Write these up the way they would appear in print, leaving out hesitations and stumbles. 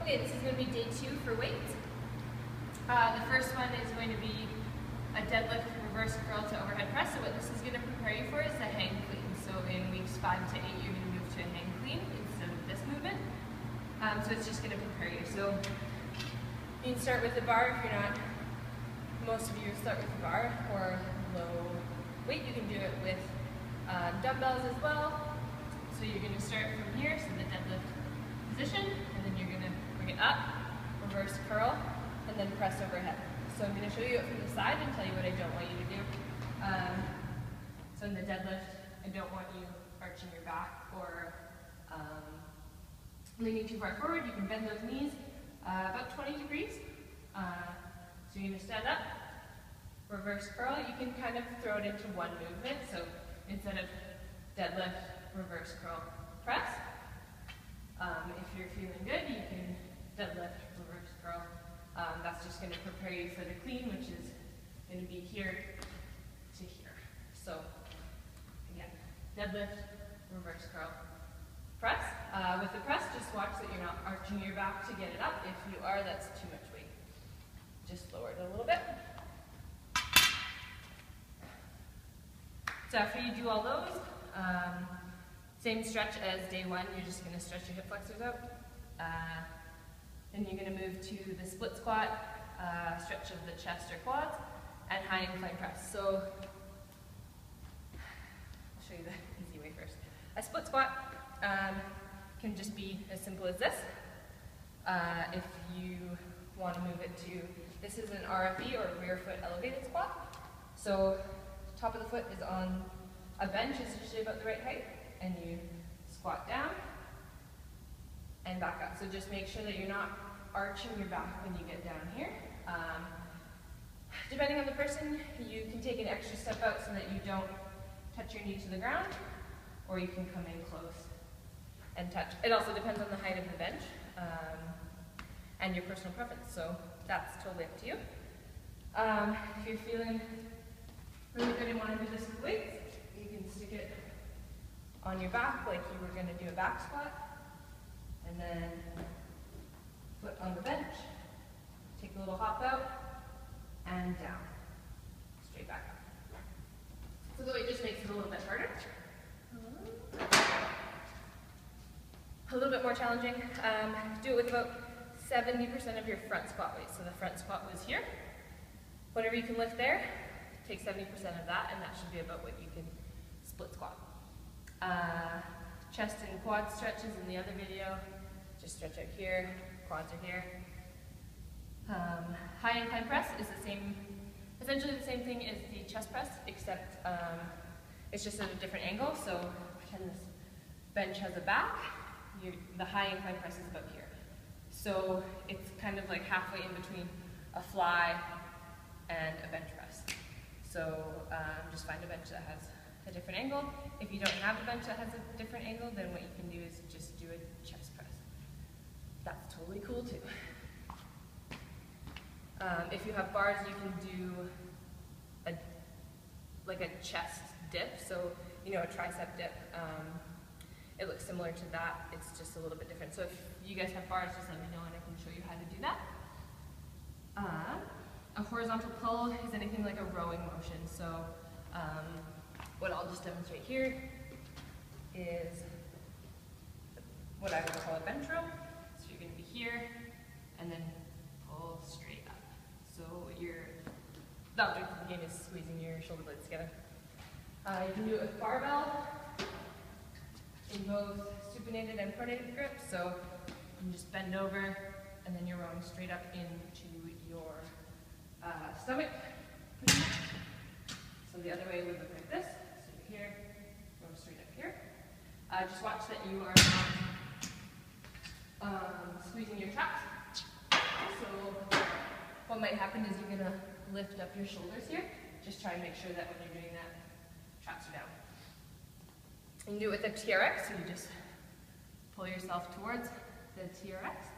Okay, this is going to be day 2 for weights. The first one is going to be a deadlift reverse curl to overhead press. So what this is going to prepare you for is the hang clean. So in weeks 5 to 8, you're going to move to a hang clean instead of this movement. So it's just going to prepare you. So you can start with the bar if you're not, most of you start with the bar or low weight. You can do it with dumbbells as well. So you're going to start from here, so the deadlift position, and then you're going to bring it up, reverse curl, and then press overhead. So I'm going to show you it from the side and tell you what I don't want you to do. So in the deadlift, I don't want you arching your back or leaning too far forward. You can bend those knees about 20 degrees. So you're going to stand up, reverse curl. You can kind of throw it into one movement. So instead of deadlift, reverse curl, press. If you're feeling good, you can deadlift, reverse curl. That's just going to prepare you for the clean, which is going to be here to here. So again, deadlift, reverse curl, press. With the press, just watch that you're not arching your back to get it up. If you are, that's too much weight. Just lower it a little bit. So after you do all those, same stretch as day 1, you're just going to stretch your hip flexors out. Then you're going to move to the split squat, stretch of the chest or quads, and high incline press. So I'll show you the easy way first. A split squat can just be as simple as this. If you want to move it to, this is an RFE or rear foot elevated squat. So top of the foot is on a bench, it's usually about the right height, and you squat down and back up. So just make sure that you're not arching your back when you get down here. Depending on the person, you can take an extra step out so that you don't touch your knee to the ground, or you can come in close and touch. It also depends on the height of the bench and your personal preference, so that's totally up to you. If you're feeling really good and want to do this with weights, you can stick it on your back like you were going to do a back squat, and then foot on the bench, take a little hop out, and down, straight back up. So the weight just makes it a little bit harder. A little bit more challenging. Do it with about 70% of your front squat weight. So the front squat was here. Whatever you can lift there, take 70% of that, and that should be about what you can split squat. Chest and quad stretches in the other video. Just stretch out here, quads are here. High incline press is the same, essentially the same thing as the chest press, except it's just at a different angle. So pretend this bench has a back, the high incline press is about here. So it's kind of like halfway in between a fly and a bench press. So just find a bench that has a different angle. If you don't have a bench that has a different angle, then what you can do is just do a chest press. That's totally cool too. If you have bars, you can do like a chest dip, so a tricep dip. It looks similar to that, it's just a little bit different. So if you guys have bars, just let me know and I can show you how to do that. A horizontal pull is anything like a rowing motion. So what I'll just demonstrate here is what I would call a bench row. So you're going to be here and then pull straight up. So the object of the game is squeezing your shoulder blades together. You can do it with barbell in both supinated and pronated grips. So you can just bend over and then you're rowing straight up into your stomach. So the other way would look like this. So you're here, go straight up here. Just watch that you are not squeezing your traps. So what might happen is you're going to lift up your shoulders here. Just try and make sure that when you're doing that, traps are down. You can do it with a TRX, so you just pull yourself towards the TRX.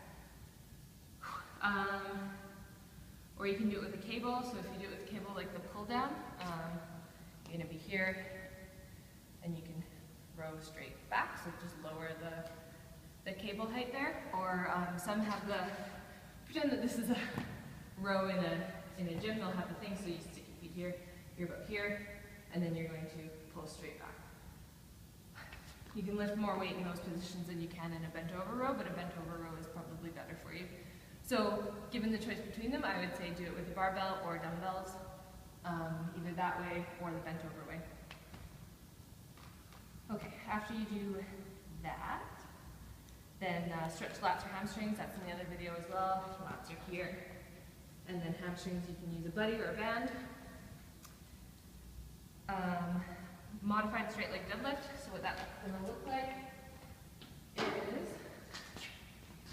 Or you can do it with a cable. So if you do it with a cable like the pull down, you're going to be here and you can row straight back. So just lower the cable height there, or some have the, pretend that this is a row in a gym, they'll have the thing, so you stick your feet here, you're about here, and then you're going to pull straight back. You can lift more weight in those positions than you can in a bent over row, but a bent over row is probably better for you. So given the choice between them, I would say do it with a barbell or dumbbells, either that way or the bent over way. Okay, after you do that, then stretch lats or hamstrings. That's in the other video as well. Lats are here. And then hamstrings, you can use a buddy or a band. Modified straight leg deadlift. So what that's going to look like is,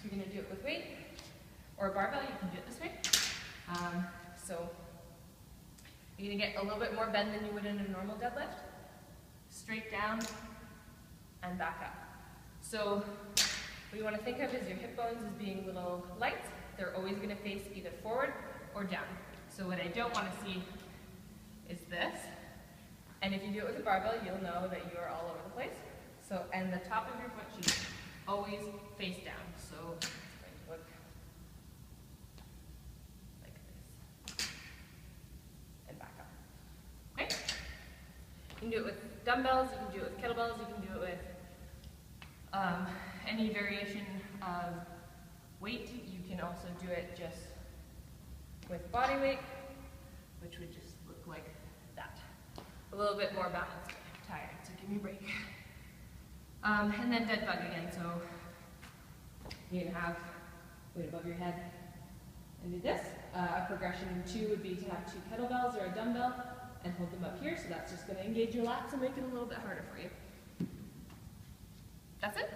you're going to do it with weight or a barbell. You can do it this way. So you're going to get a little bit more bend than you would in a normal deadlift. Straight down and back up. So what you want to think of is your hip bones as being little lights. They're always going to face either forward or down. So what I don't want to see is this. And if you do it with a barbell, you'll know that you are all over the place. So, and the top of your foot should always face down. So it's going to look like this. And back up. Okay? You can do it with dumbbells, you can do it with kettlebells, you can do it with any variation of weight. You can also do it just with body weight, which would just look like that. A little bit more balanced. I'm tired, so give me a break. And then dead bug again. So you can have weight above your head and do this. A progression 2 would be to have 2 kettlebells or a dumbbell and hold them up here. So that's just going to engage your lats and make it a little bit harder for you. That's it.